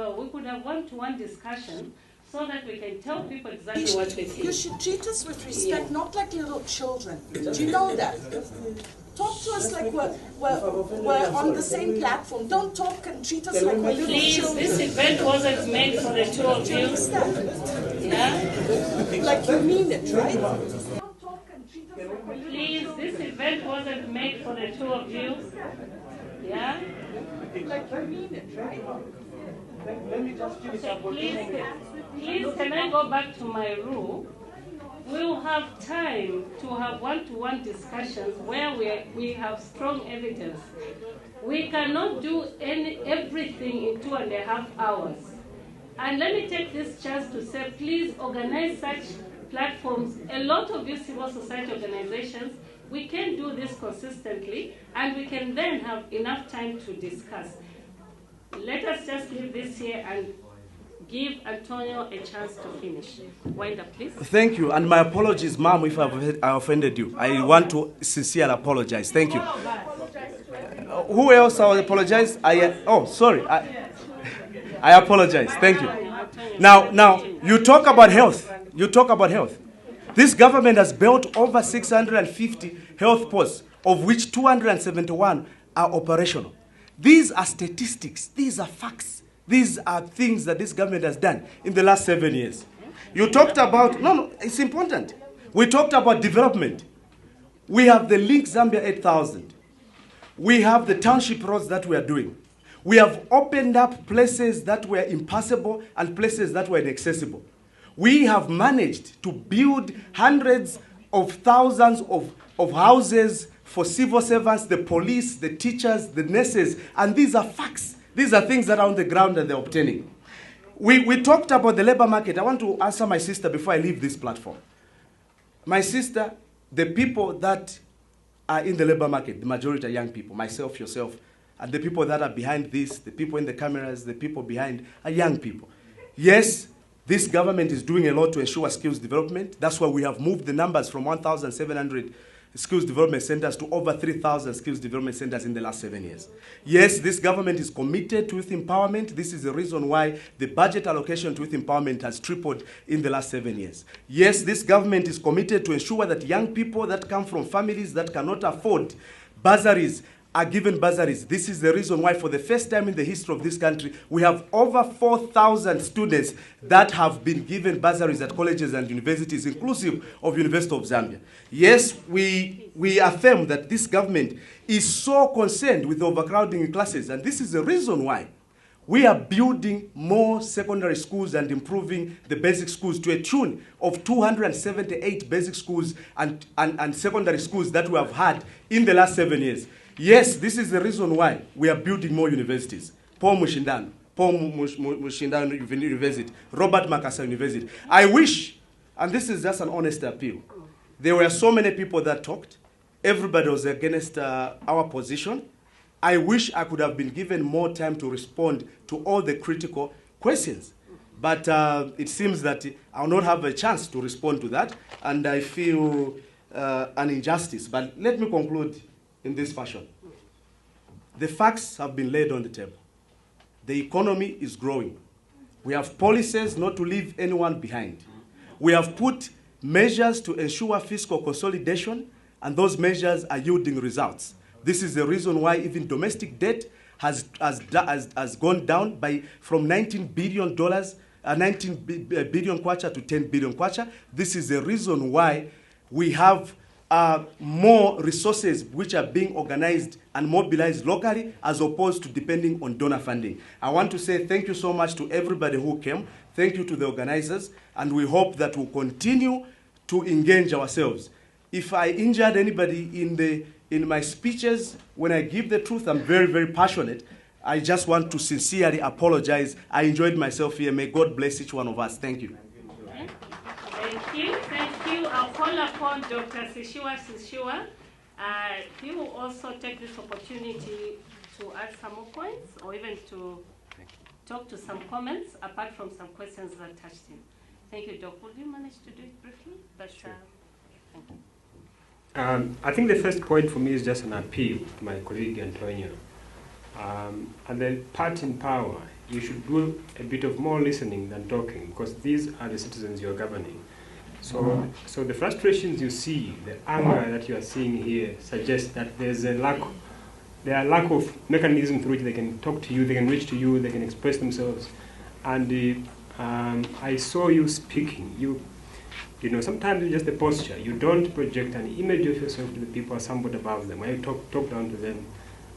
well, we could have one-to-one discussion so that we can tell people exactly what we think. You should treat us with respect, not like little children. Do you know that? Talk to us like we're on the same platform. Don't talk and treat us like we're little children. This event wasn't made for the two of you. Yeah? Like you mean it, right? Please, this event wasn't made for the two of you. Yeah? Like you mean it, right? Let me just finish up. Please, can I go back to my rule? We'll have time to have one-to-one discussions where we have strong evidence. We cannot do everything in 2.5 hours. And let me take this chance to say, please organize such platforms. A lot of you civil society organizations, we can do this consistently, and we can then have enough time to discuss. Let us just leave this here and give Antonio a chance to finish. Wind up, please. Thank you, and my apologies, ma'am, if I offended you. I want to sincerely apologize. Thank you. Who else I will apologize? Oh, sorry. I apologize. Thank you. Now, you talk about health. You talk about health. This government has built over 650 health posts, of which 271 are operational. These are statistics. These are facts. These are things that this government has done in the last 7 years. You talked about, no, it's important. We talked about development. We have the Link Zambia 8000. We have the township roads that we are doing. We have opened up places that were impassable and places that were inaccessible. We have managed to build hundreds of thousands of houses for civil servants, the police, the teachers, the nurses, and these are facts. These are things that are on the ground that they're obtaining. We talked about the labor market. I want to answer my sister before I leave this platform. My sister, the people that are in the labor market, the majority are young people, myself, yourself, and the people that are behind this, the people in the cameras, the people behind are young people. Yes, this government is doing a lot to ensure skills development. That's why we have moved the numbers from 1,700 skills development centers to over 3,000 skills development centers in the last 7 years. Yes, this government is committed to youth empowerment. This is the reason why the budget allocation to youth empowerment has tripled in the last 7 years. Yes, this government is committed to ensure that young people that come from families that cannot afford bursaries are given bursaries. This is the reason why for the first time in the history of this country, we have over 4,000 students that have been given bursaries at colleges and universities, inclusive of University of Zambia. Yes, we affirm that this government is so concerned with overcrowding in classes, and this is the reason why we are building more secondary schools and improving the basic schools to a tune of 278 basic schools and secondary schools that we have had in the last 7 years. Yes, this is the reason why we are building more universities. Paul Mushindano University, Robert Makasa University. I wish, and this is just an honest appeal, there were so many people that talked. Everybody was against our position. I wish I could have been given more time to respond to all the critical questions. But it seems that I will not have a chance to respond to that, and I feel an injustice. But let me conclude in this fashion. The facts have been laid on the table. The economy is growing. We have policies not to leave anyone behind. We have put measures to ensure fiscal consolidation, and those measures are yielding results. This is the reason why even domestic debt has gone down from $19 billion, 19 billion kwacha to 10 billion kwacha. This is the reason why we have more resources which are being organized and mobilized locally as opposed to depending on donor funding. I want to say thank you so much to everybody who came. Thank you to the organizers, and we hope that we'll continue to engage ourselves. If I injured anybody in my speeches, when I give the truth, I'm very, very passionate. I just want to sincerely apologize. I enjoyed myself here. May God bless each one of us. Thank you. Thank you. Thank you. I'll call upon Dr. Sishuwa Sishuwa. He will also take this opportunity to add some more points or even to talk to some comments apart from some questions that touched him. Thank you, Doc. Will you manage to do it briefly? But, thank you. I think the first point for me is just an appeal to my colleague Antonio. And the part in power you should do a bit of more listening than talking, because these are the citizens you're governing. So, so the frustrations you see, the anger that you are seeing here, suggests that there's a lack of mechanism through which they can talk to you, they can reach to you, they can express themselves. And I saw you speaking. You know, sometimes it's just a posture. You don't project an image of yourself to the people as somewhat above them. When you talk down to them,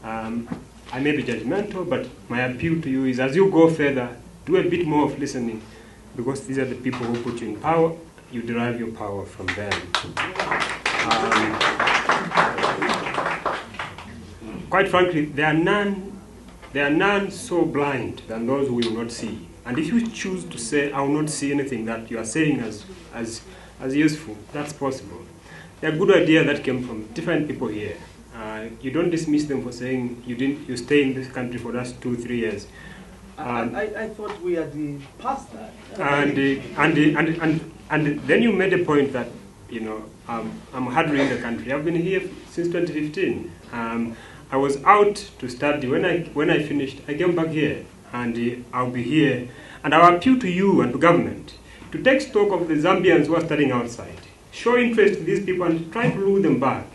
I may be judgmental, but my appeal to you is, as you go further, do a bit more of listening, because these are the people who put you in power. You derive your power from them. Quite frankly, there are none so blind than those who will not see. And if you choose to say, I will not see anything that you are saying as useful, that's possible. There are good ideas that came from different people here. You don't dismiss them for saying you stay in this country for the last 2-3 years. I thought we had past that. And then you made a point that, you know, I'm hardly in the country. I've been here since 2015. I was out to study. When I finished, I came back here, and I'll be here. And I appeal to you and to government to take stock of the Zambians who are studying outside. Show interest in these people and try to lure them back.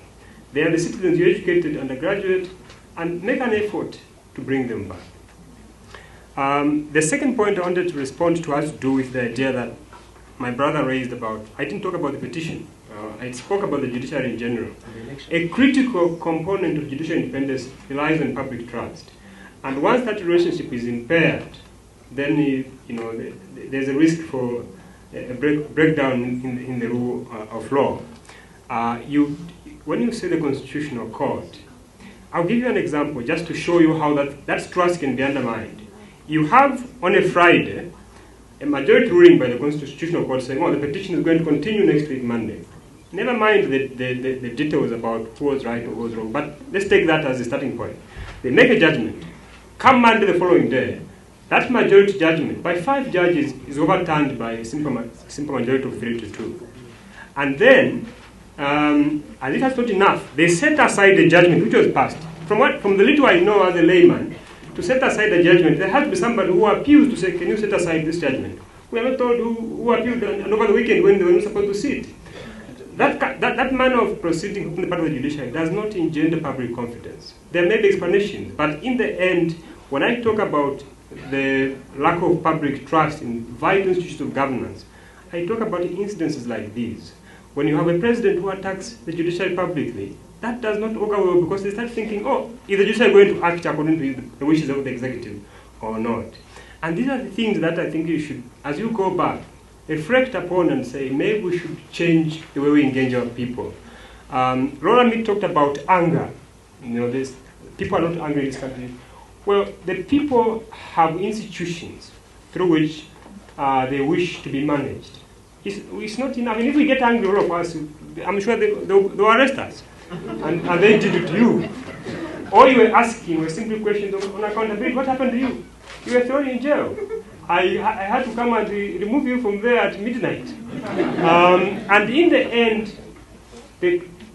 They are the citizens you educated undergraduate, and make an effort to bring them back. The second point I wanted to respond to has to do with the idea that my brother raised about. I didn't talk about the petition. I spoke about the judiciary in general. A critical component of judicial independence relies on public trust. And once that relationship is impaired, then you know, there's a risk for a breakdown in the rule of law. When you say the Constitutional Court, I'll give you an example just to show you how that trust can be undermined. You have, on a Friday, a majority ruling by the Constitutional Court saying, oh, the petition is going to continue next week, Monday. Never mind the details about who was right or who was wrong, but let's take that as a starting point. They make a judgment. Come Monday the following day, that majority judgment by 5 judges is overturned by a simple majority of 3-2. And then, as if that's not enough, they set aside the judgment which was passed. From the little I know as a layman, to set aside the judgment, there has to be somebody who appeals to say, can you set aside this judgment? We are not told who appealed, and over the weekend when they were not supposed to sit. That manner of proceeding from the part of the judiciary does not engender public confidence. There may be explanations, but in the end, when I talk about the lack of public trust in vital institutions of governance, I talk about incidences like these. When you have a president who attacks the judiciary publicly, that does not augur well, because they start thinking, oh, is the judiciary going to act according to the wishes of the executive or not? And these are the things that I think you should, as you go back, reflect upon and say, maybe we should change the way we engage our people. Roland talked about anger. You know, people are not angry in this country. Well, the people have institutions through which they wish to be managed. It's not enough. I mean, if we get angry, all of us, I'm sure they'll arrest us. And they did it to you. All you were asking were simply questions on accountability. What happened to you? You were thrown in jail. I had to come and remove you from there at midnight. And in the end,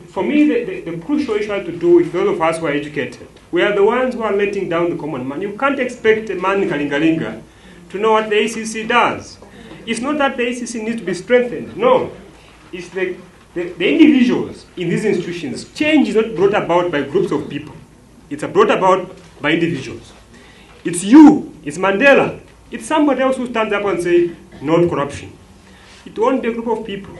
for me, the crucial issue had to do with those of us who are educated. We are the ones who are letting down the common man. You can't expect a man in Kalingalinga to know what the ACC does. It's not that the ACC needs to be strengthened. No. It's the individuals in these institutions. Change is not brought about by groups of people. It's brought about by individuals. It's you. It's Mandela. It's somebody else who stands up and says, no corruption. It won't be a group of people.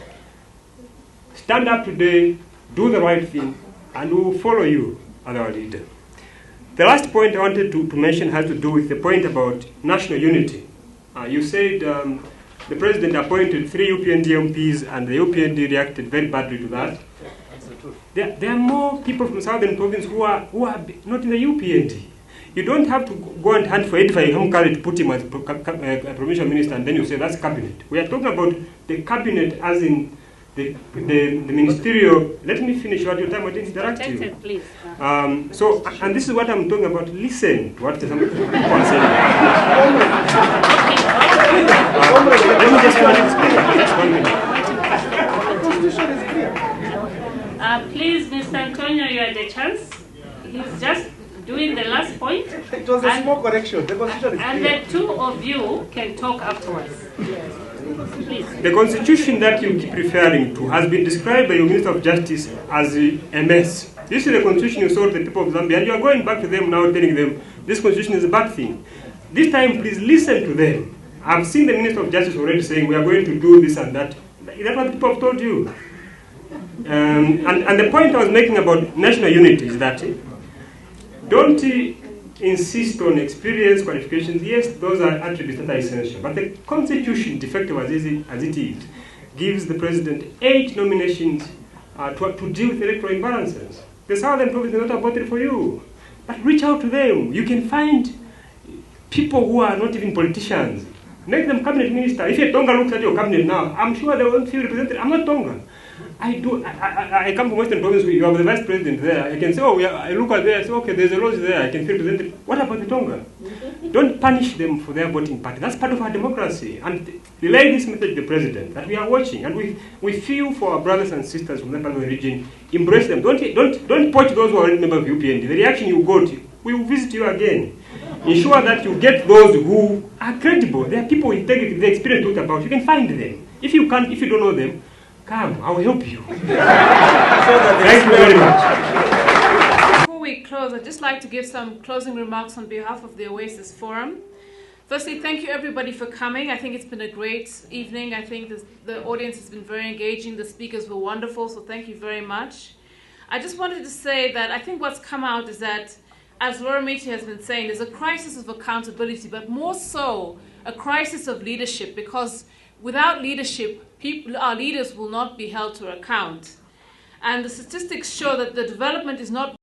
Stand up today, do the right thing, and we will follow you as our leader. The last point I wanted to mention has to do with the point about national unity. You said the president appointed 3 UPND MPs, and the UPND reacted very badly to that. There are more people from southern province who are not in the UPND. You don't have to go and hunt for Edify Hamkari to put him as provincial minister, and then you say that's cabinet. We are talking about the cabinet as in the ministerial. Let me finish what your time I didn't interrupt you. Please. And this is what I'm talking about. Listen to what some people are saying. Let me just please, Mr. Antonio, you had the chance. He's just doing the last point. It was a small correction. The Constitution is And clear. the two of you can talk afterwards. Please. The constitution that you keep referring to has been described by your Minister of Justice as a mess. This is the constitution you sold the people of Zambia, and you are going back to them now telling them this constitution is a bad thing. This time, please listen to them. I've seen the Minister of Justice already saying we are going to do this and that. That's what people have told you. And the point I was making about national unity is that don't insist on experience, qualifications. Yes, those are attributes that are essential. But the Constitution, defective as it is, gives the President 8 nominations to deal with electoral imbalances. The Southern Province may not have voted for you. But reach out to them. You can find people who are not even politicians. Make them cabinet minister. If a Tonga looks at your cabinet now, I'm sure they won't feel represented. I'm not Tonga. I come from Western Province, you have the vice president there. I can say, oh, I look at there, I say, okay, there's a lodge there, I can feel represented. What about the Tonga? Don't punish them for their voting party. That's part of our democracy. And relay this message to the president that we are watching. And we feel for our brothers and sisters from that part of the region. Embrace them. Don't poach those who are already members of UPND. The reaction you got, we will visit you again. Ensure that you get those who are credible. There are people with integrity, the experience talked about. You can find them. If you don't know them, come, I will help you. Thank you very much. Before we close, I'd just like to give some closing remarks on behalf of the Oasis Forum. Firstly, thank you everybody for coming. I think it's been a great evening. I think the audience has been very engaging. The speakers were wonderful, so thank you very much. I just wanted to say that I think what's come out is that, as Laura Miti has been saying, there's a crisis of accountability, but more so a crisis of leadership, because without leadership, our leaders will not be held to account. And the statistics show that the development is not